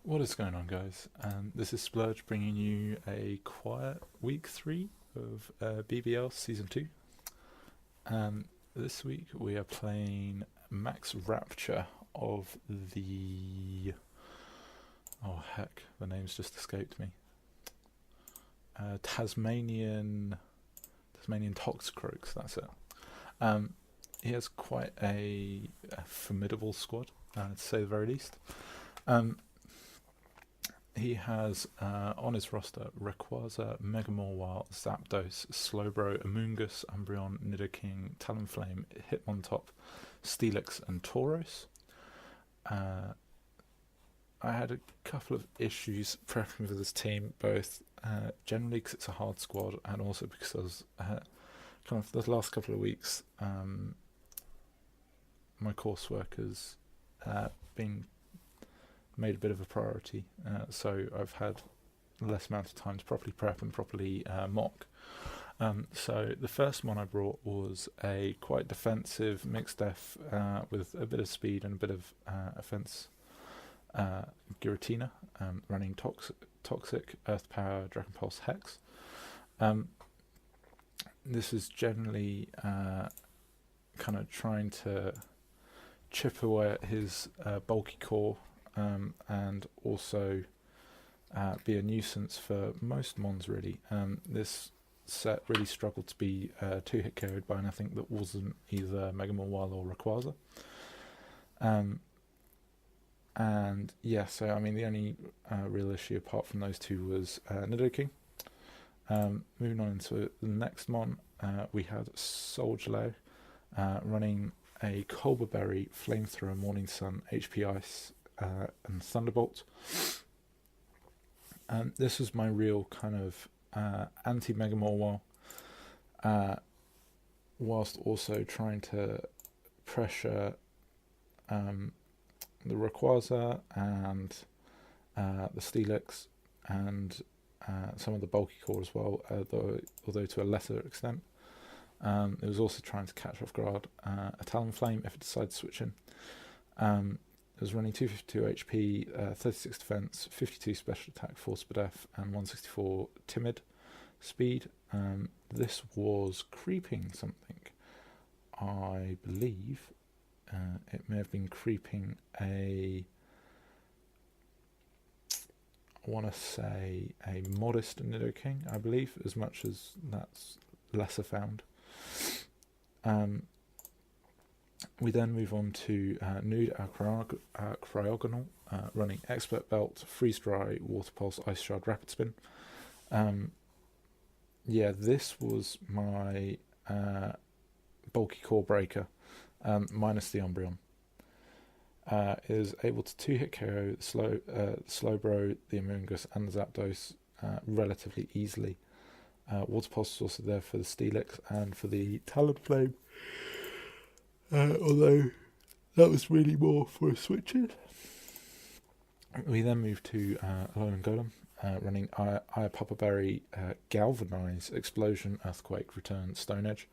What is going on, guys? This is Splurge bringing you a quiet week 3 of BBL Season 2. This week we are playing Max Rapture of the... Oh heck, the name's just escaped me. Tasmanian Toxicroaks, that's it. He has quite a formidable squad, to say the very least. He has on his roster Rayquaza, Megamorwile, Zapdos, Slowbro, Amoonguss, Umbreon, Nidoking, Talonflame, Hitmontop, Steelix, and Tauros. I had a couple of issues prepping for this team, both generally because it's a hard squad and also because I was kind of the last couple of weeks my coursework has been made a bit of a priority, so I've had less amount of time to properly prep and properly mock. So the first one I brought was a quite defensive mixed def with a bit of speed and a bit of offense Giratina, running Toxic, Earth Power, Dragon Pulse, Hex. This is generally kind of trying to chip away at his bulky core, and also be a nuisance for most mons really. This set really struggled to be 2-hit KO'd by anything that wasn't either Megamorwile or Rayquaza. And yeah, so I mean the only real issue apart from those two was Nidoking. Moving on into the next mon, we had Solgaleo running a Colberberry, Flamethrower, Morning Sun, HP Ice, and Thunderbolt. This was my real kind of anti-Megamorwile, whilst also trying to pressure the Rayquaza and the Steelix and some of the bulky core as well, although to a lesser extent. It was also trying to catch off guard a Talonflame if it decided to switch in. It was running 252 HP, 36 defense, 52 special attack, 4 speed F, and 164 timid speed. This was creeping something. I believe it may have been creeping I want to say a modest Nidoking, I believe, as much as that's lesser found. We then move on to Nude Cryogonal, running Expert Belt, Freeze Dry, Water Pulse, Ice Shard, Rapid Spin. Yeah, this was my bulky core breaker, minus the Umbreon. Is able to 2-hit KO the Slowbro, the Amoonguss, and the Zapdos relatively easily. Water Pulse is also there for the Steelix and for the Talonflame, although that was really more for switches. We then move to Alolan Golem, running Aya Papa Berry, Galvanize, Explosion, Earthquake, Return, Stone Edge,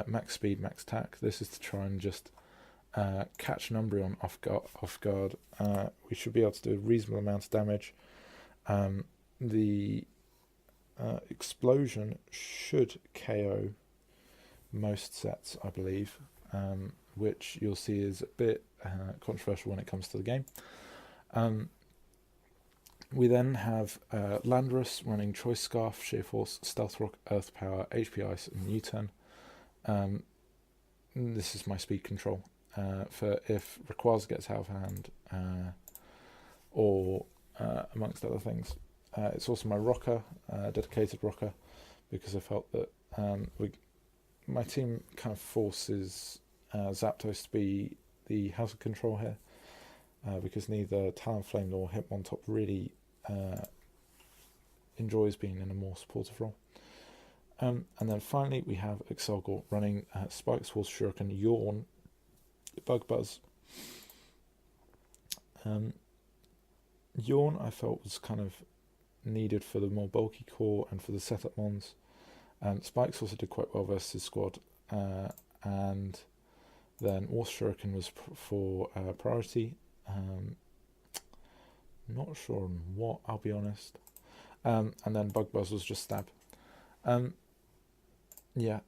max speed, max attack. This is to try and just catch an Umbreon off guard. We should be able to do a reasonable amount of damage. The Explosion should KO most sets, I believe, which you'll see is a bit controversial when it comes to the game. We then have Landorus running Choice Scarf, Sheer Force, Stealth Rock, Earth Power, HP Ice, and U-Turn. This is my speed control for if Rayquaza gets out of hand, or amongst other things. It's also my rocker, dedicated rocker, because I felt that my team kind of forces Zapdos to be the house of control here, because neither Talonflame nor Hitmontop really enjoys being in a more supportive role. And then finally we have Excelgor running Spikes, Horse, Shuriken, Yawn, Bug Buzz. Yawn I felt was kind of needed for the more bulky core and for the setup mons. Spikes also did quite well versus his squad, and then Horse Shuriken was for priority. Not sure on what, I'll be honest. And then Bug Buzz was just Stab. Yeah.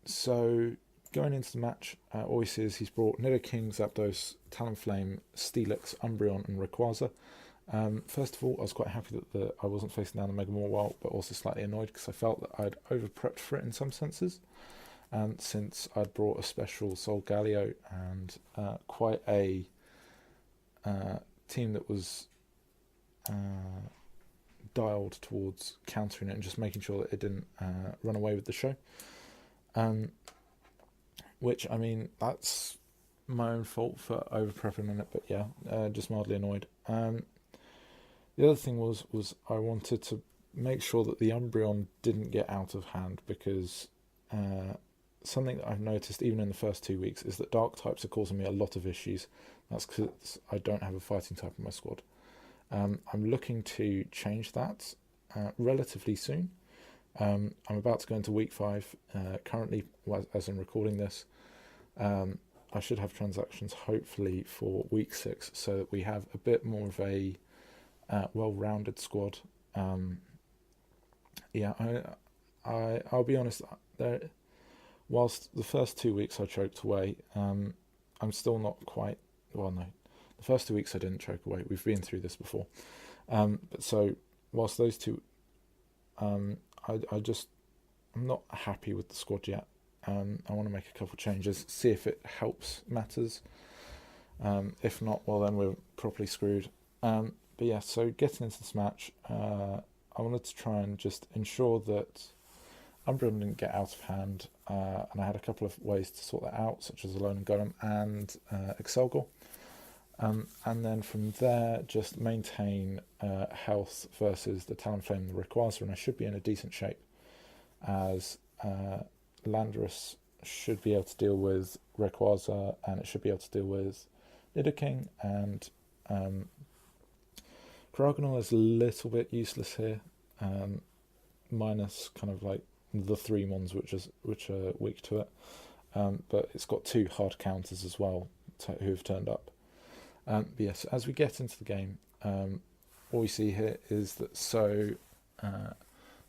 So going into the match, all we see is he's brought Nidoking, Zapdos, Talonflame, Steelix, Umbreon, and Rayquaza. First of all, I was quite happy that I wasn't facing down the Mega Mawile, but also slightly annoyed because I felt that I'd over-prepped for it in some senses. Since I'd brought a special Solgaleo and quite a team that was dialed towards countering it and just making sure that it didn't run away with the show. Which, I mean, that's my own fault for over-prepping on it, but yeah, just mildly annoyed. The other thing was I wanted to make sure that the Umbreon didn't get out of hand, because something that I've noticed even in the first 2 weeks is that Dark types are causing me a lot of issues. That's because I don't have a fighting type in my squad. I'm looking to change that relatively soon. I'm about to go into week 5. Currently, as I'm recording this, I should have transactions hopefully for week 6, so that we have a bit more of a well-rounded squad. Yeah, I'll be honest. Whilst the first 2 weeks I choked away, I'm still not quite. Well, no, the first 2 weeks I didn't choke away. We've been through this before. But so whilst those two, I'm not happy with the squad yet. I want to make a couple of changes, see if it helps matters. If not, well then we're properly screwed. But yeah, so getting into this match, I wanted to try and just ensure that Umbreon didn't get out of hand, and I had a couple of ways to sort that out, such as Alolan Golem and Excelgor. And then from there, just maintain health versus the Talonflame and the Rayquaza, and I should be in a decent shape, as Landorus should be able to deal with Rayquaza, and it should be able to deal with Nidoking, and Bracknell is a little bit useless here, minus kind of like the 3 mons which are weak to it, but it's got 2 hard counters as well who've turned up. But yes, as we get into the game, what we see here is that, so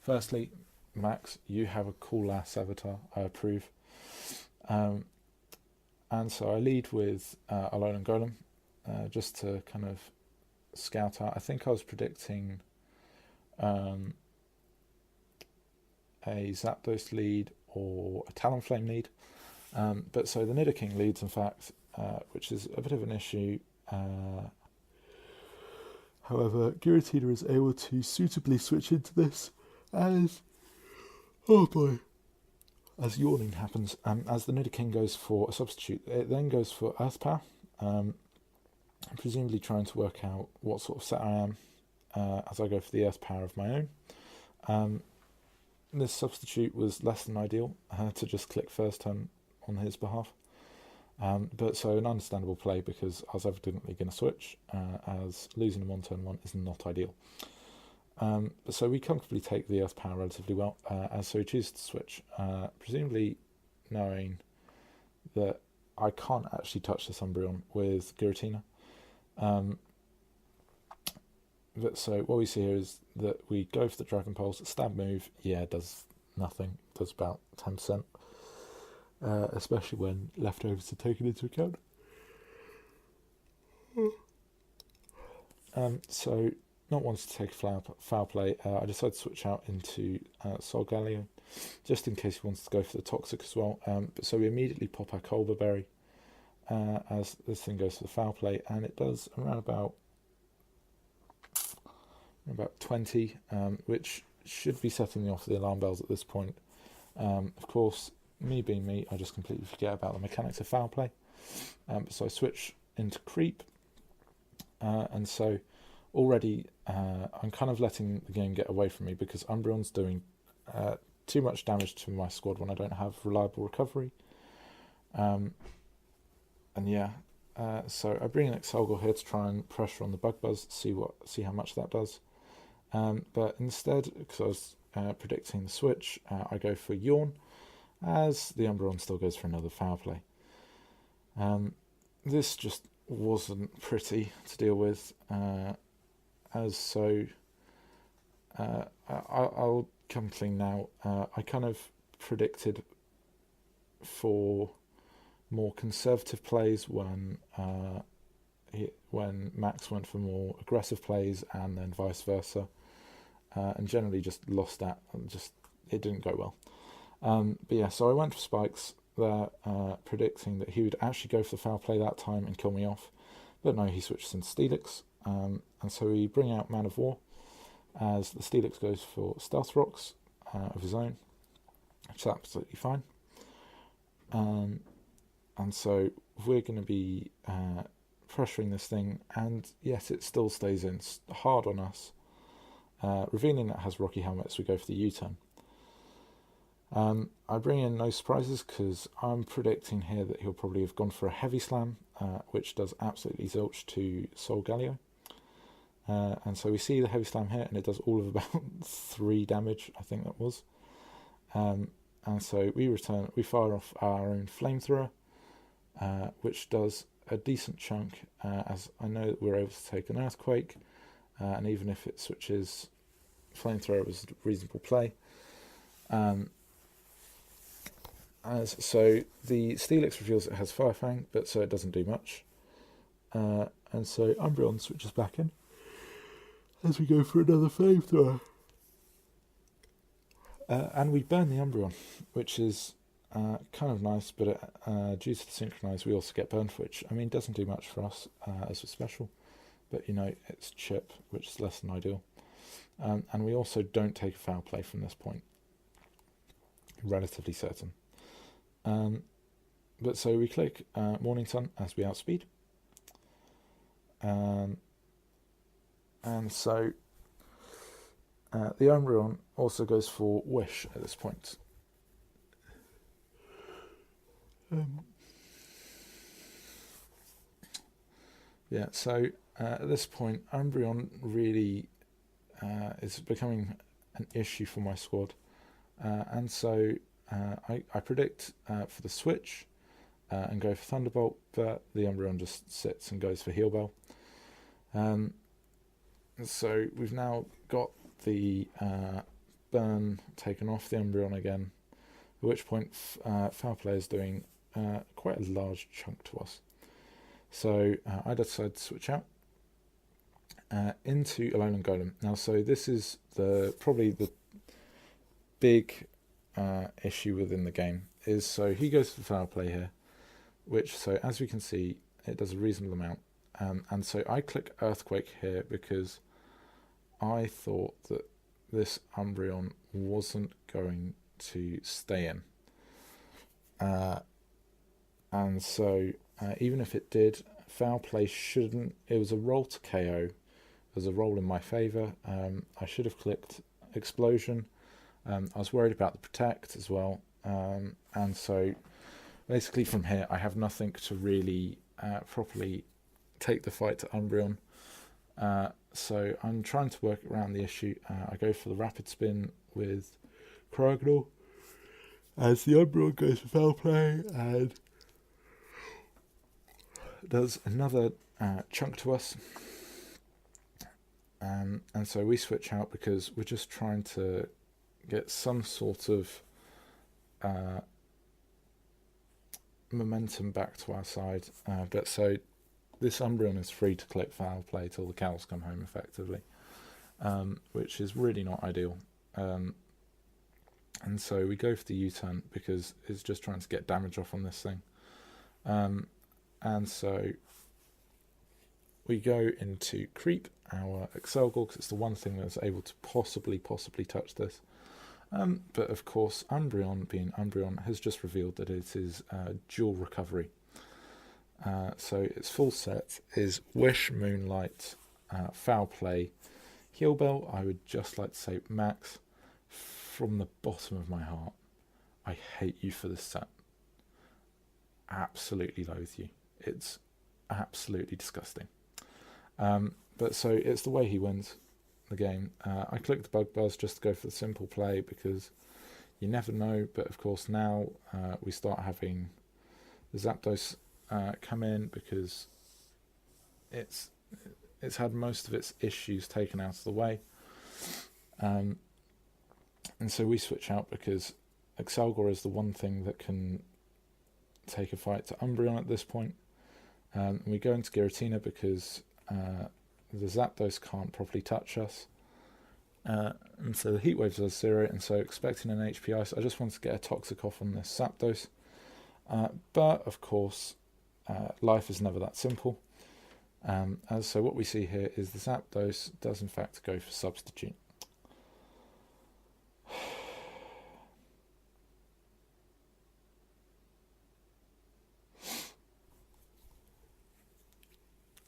firstly, Max, you have a cool ass avatar, I approve. And so I lead with Alolan Golem, just to kind of scout out. I think I was predicting a Zapdos lead or a Talonflame lead. But so the Nidoking leads, in fact, which is a bit of an issue. However, Giratina is able to suitably switch into this as, oh boy, as yawning happens. As the Nidoking goes for a substitute, it then goes for Earth Power. Presumably trying to work out what sort of set I am as I go for the Earth Power of my own. This substitute was less than ideal to just click first turn on his behalf. But so an understandable play, because I was evidently going to switch, as losing him on turn 1 is not ideal. So we comfortably take the Earth Power relatively well, as so he chooses to switch, presumably knowing that I can't actually touch this Umbreon with Giratina. But so what we see here is that we go for the Dragon Pulse, stab move, yeah, does nothing, does about 10%, especially when leftovers are taken into account. So not wanting to take a foul play, I decided to switch out into Solgaleo, just in case he wants to go for the Toxic as well. But so we immediately pop our Colbur Berry as this thing goes for the foul play, and it does around about 20, which should be setting me off the alarm bells at this point. Of course, me being me, I just completely forget about the mechanics of foul play. So I switch into Creep, and so already I'm kind of letting the game get away from me, because Umbreon's doing too much damage to my squad when I don't have reliable recovery. And yeah, so I bring an Excelgor here to try and pressure on the Bug Buzz, see how much that does. But instead, because I was predicting the switch, I go for Yawn, as the Umbreon still goes for another foul play. This just wasn't pretty to deal with. I'll come clean now. I kind of predicted for more conservative plays when Max went for more aggressive plays, and then vice versa, and generally just lost that, and it didn't go well. But yeah, so I went for spikes there, predicting that he would actually go for the foul play that time and kill me off, but no, he switches into Steelix, and so we bring out Man of War, as the Steelix goes for Toxicroaks of his own, which is absolutely fine. And so we're going to be pressuring this thing, and yet it still stays in hard on us, revealing that it has Rocky Helmet, so we go for the U-turn. I bring in no surprises because I'm predicting here that he'll probably have gone for a heavy slam, which does absolutely zilch to Soul Galio. And so we see the heavy slam here, and it does all of about 3 damage, I think that was. And so we fire off our own flamethrower, which does a decent chunk, as I know that we're able to take an earthquake, and even if it switches, flamethrower was a reasonable play. So the Steelix reveals it has Firefang, but so it doesn't do much. And so Umbreon switches back in as we go for another flamethrower. And we burn the Umbreon, which is kind of nice, but due to the Synchronize, we also get burned, which, I mean, doesn't do much for us as a special, but, you know, it's chip, which is less than ideal. And we also don't take a foul play from this point. Relatively certain. But so we click Morning Sun as we outspeed. And so the Umbreon also goes for Wish at this point. Yeah, so at this point, Umbreon really is becoming an issue for my squad. And so I predict for the switch and go for Thunderbolt, but the Umbreon just sits and goes for Heal Bell. So we've now got the burn taken off the Umbreon again, at which point Foul Play is doing quite a large chunk to us. So I decide to switch out into Alolan Golem. Now, so this is probably the big issue within the game, is so he goes for Foul Play here, which, so as we can see, it does a reasonable amount. And so I click Earthquake here because I thought that this Umbreon wasn't going to stay in. And so even if it did, Foul Play shouldn't. It was a roll to KO. It was a roll in my favour. I should have clicked Explosion. I was worried about the Protect as well. And so basically from here, I have nothing to really properly take the fight to Umbreon. So I'm trying to work around the issue. I go for the Rapid Spin with Bracknell as the Umbreon goes for Foul Play and does another chunk to us. And so we switch out because we're just trying to get some sort of momentum back to our side. But so this Umbreon is free to click Foul Play till the cows come home, effectively, which is really not ideal. And so we go for the U-turn because it's just trying to get damage off on this thing. And so we go into Creep, our Excelgor, because it's the one thing that's able to possibly touch this. But of course, Umbreon, being Umbreon, has just revealed that it is dual recovery. So its full set is Wish, Moonlight, Foul Play, Heal Bell. I would just like to say, Max, from the bottom of my heart, I hate you for this set. Absolutely loathe you. It's absolutely disgusting. But so it's the way he wins the game. I clicked the Bug Buzz just to go for the simple play because you never know. But of course now we start having the Zapdos come in because it's had most of its issues taken out of the way. And so we switch out because Excelgor is the one thing that can take a fight to Umbreon at this point. We go into Giratina because the Zapdos can't properly touch us. And so the Heat Waves are 0, and so expecting an HP Ice, I just wanted to get a Toxic off on this Zapdos. But of course, life is never that simple. So what we see here is the Zapdos does in fact go for Substitute.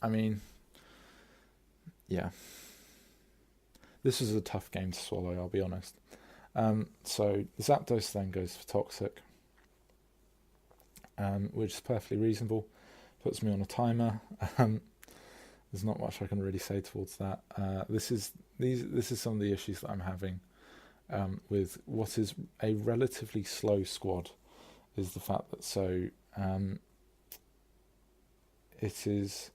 I mean, yeah. This is a tough game to swallow, I'll be honest. So the Zapdos then goes for Toxic, which is perfectly reasonable. Puts me on a timer. There's not much I can really say towards that. This is some of the issues that I'm having with what is a relatively slow squad. Is the fact that it is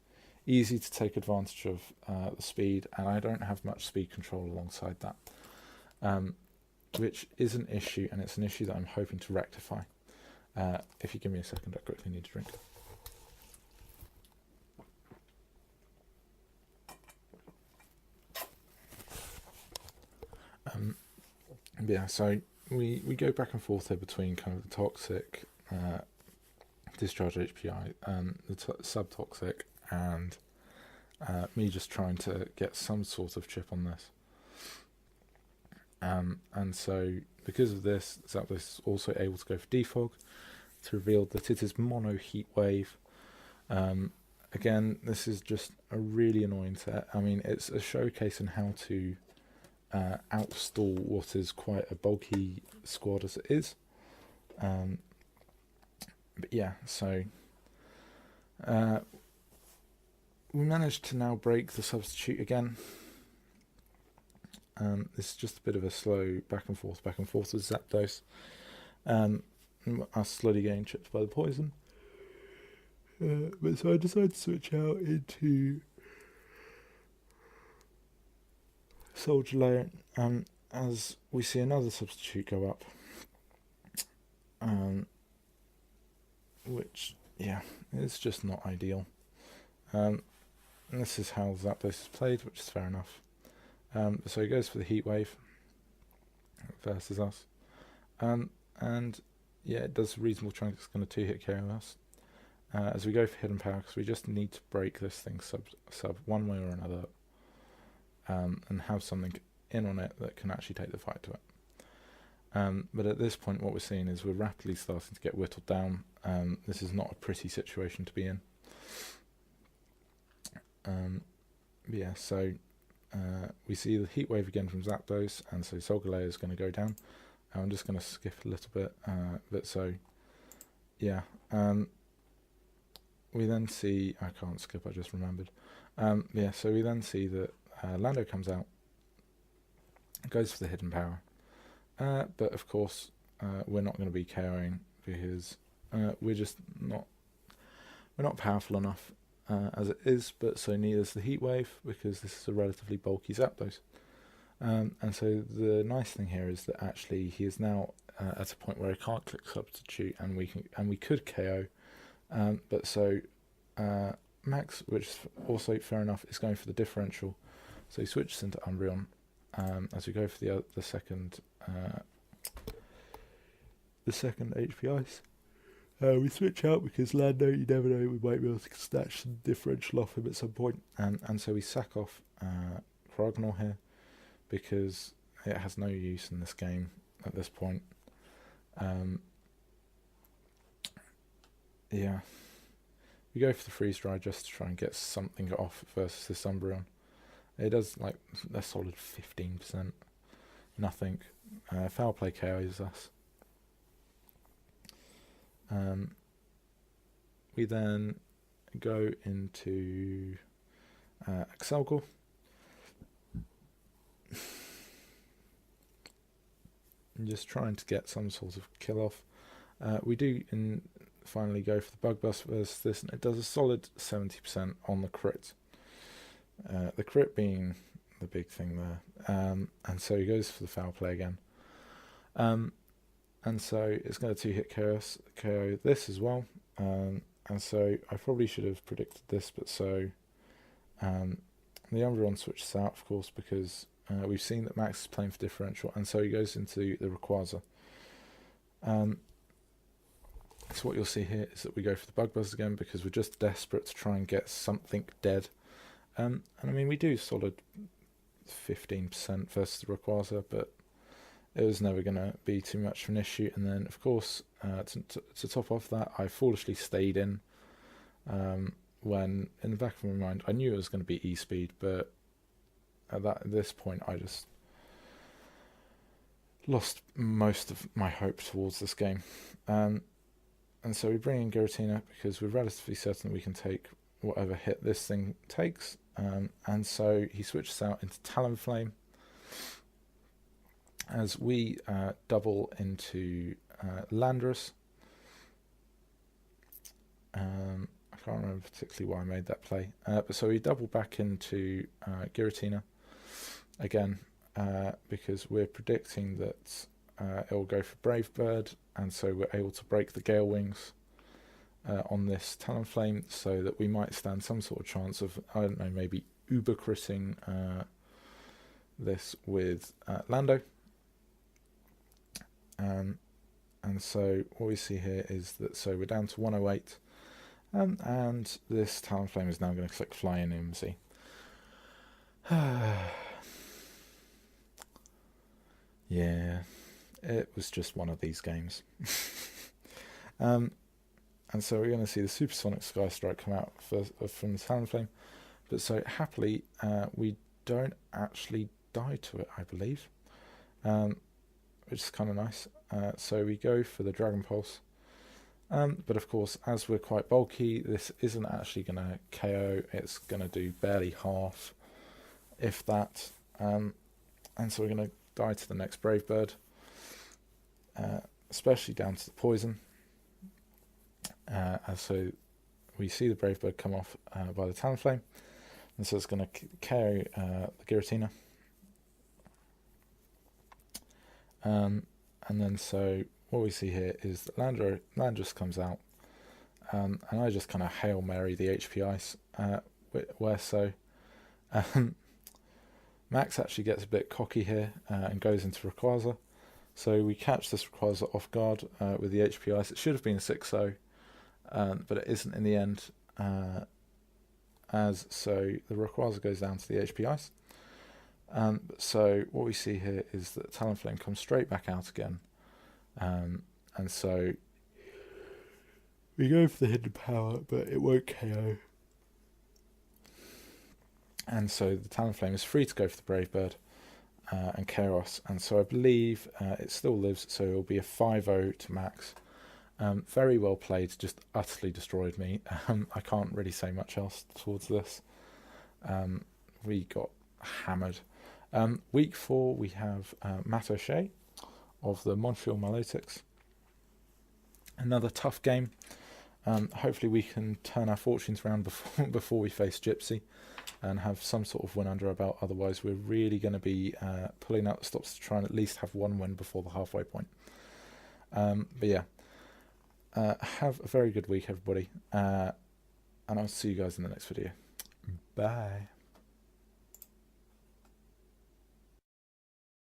easy to take advantage of the speed, and I don't have much speed control alongside that, which is an issue, and it's an issue that I'm hoping to rectify. If you give me a second, I quickly need a drink. Yeah, so we go back and forth here between kind of the Toxic, Discharge HPI, the Subtoxic, and me just trying to get some sort of chip on this. And so because of this, Zapdos is also able to go for Defog to reveal that it is Mono Heat Wave. Again, this is just a really annoying set. I mean, it's a showcase in how to outstall what is quite a bulky squad as it is. But yeah, so we managed to now break the Substitute again. This is just a bit of a slow back and forth with Zapdos. Us slowly getting chipped by the poison. But so I decided to switch out into Soldier Layer, as we see another Substitute go up. Which, yeah, is just not ideal. And this is how Zapdos is played, which is fair enough. So he goes for the Heat Wave versus us. And yeah, it does a reasonable chunk. It's going to 2-hit KO us. As we go for Hidden Power, because we just need to break this thing sub one way or another, and have something in on it that can actually take the fight to it. But at this point, what we're seeing is we're rapidly starting to get whittled down. This is not a pretty situation to be in. Yeah, so we see the Heat Wave again from Zapdos, and so Solgaleo is going to go down. I'm just going to skip a little bit, but so, yeah. We then see, I can't skip, I just remembered. Yeah, so we then see that Lando comes out, goes for the Hidden Power. But of course, we're not going to be KOing because we're just not, we're not powerful enough as it is, but so neither is the Heat Wave because this is a relatively bulky Zapdos. And so the nice thing here is that actually he is now at a point where I can't click Substitute, and we could KO. But so Max, which is also fair enough, is going for the differential. So he switches into Umbreon as we go for the second HP Ice. We switch out because Lando, you never know, we might be able to snatch some differential off him at some point. And so we sack off Bracknell here because it has no use in this game at this point. Yeah. We go for the Freeze Dry just to try and get something off versus this Umbreon. It does like a solid 15%. Nothing. Foul Play KOs us. We then go into Excelgor. And just trying to get some sort of kill off. We do finally go for the Bug Bust versus this, and it does a solid 70% on the crit. The crit being the big thing there. And so he goes for the foul play again. And so it's going to 2-hit KO this as well. And so I probably should have predicted this, but so the Umbreon switches out, of course, because we've seen that Max is playing for differential, and so he goes into the Rayquaza. So what you'll see here is that we go for the Bug Buzz again because we're just desperate to try and get something dead. And I mean, we do solid 15% versus the Rayquaza, but it was never going to be too much of an issue. And then, of course, to top off that, I foolishly stayed in when, in the back of my mind, I knew it was going to be E-Speed, but at this point, I just lost most of my hope towards this game. And so we bring in Giratina because we're relatively certain we can take whatever hit this thing takes. And so he switches out into Talonflame as we double into Landorus. I can't remember particularly why I made that play. But so we double back into Giratina again because we're predicting that it will go for Brave Bird, and so we're able to break the Gale Wings on this Talonflame, so that we might stand some sort of chance of, I don't know, maybe uber critting this with Lando. And so what we see here is that, so we're down to 108, and this Talonflame is now going to click Fly in IMSI. Yeah, it was just one of these games. And so we're going to see the Supersonic Sky Strike come out from the Talonflame. But so happily, we don't actually die to it, I believe, which is kind of nice. So we go for the Dragon Pulse. But of course, as we're quite bulky, this isn't actually going to KO. It's going to do barely half, if that. And so we're going to die to the next Brave Bird, especially down to the poison. And so we see the Brave Bird come off by the Talonflame, and so it's going to KO the Giratina. And then so what we see here is that Landorus comes out, and I just kind of Hail Mary the HP Ice, where so Max actually gets a bit cocky here and goes into Rayquaza. So we catch this Rayquaza off guard with the HP Ice. It should have been a 6-0, but it isn't in the end. So the Rayquaza goes down to the HP Ice. So what we see here is that Talonflame comes straight back out again. And so we go for the hidden power, but it won't KO. And so the Talonflame is free to go for the Brave Bird and KO us. And so I believe it still lives, so it will be a 5-0 to Max. Very well played, just utterly destroyed me. I can't really say much else towards this. We got hammered. Week 4, we have Matt O'Shea of the Montreal Milotics. Another tough game. Hopefully we can turn our fortunes around before we face Gypsy and have some sort of win under our belt. Otherwise, we're really going to be pulling out the stops to try and at least have one win before the halfway point. But yeah, have a very good week, everybody. And I'll see you guys in the next video. Bye.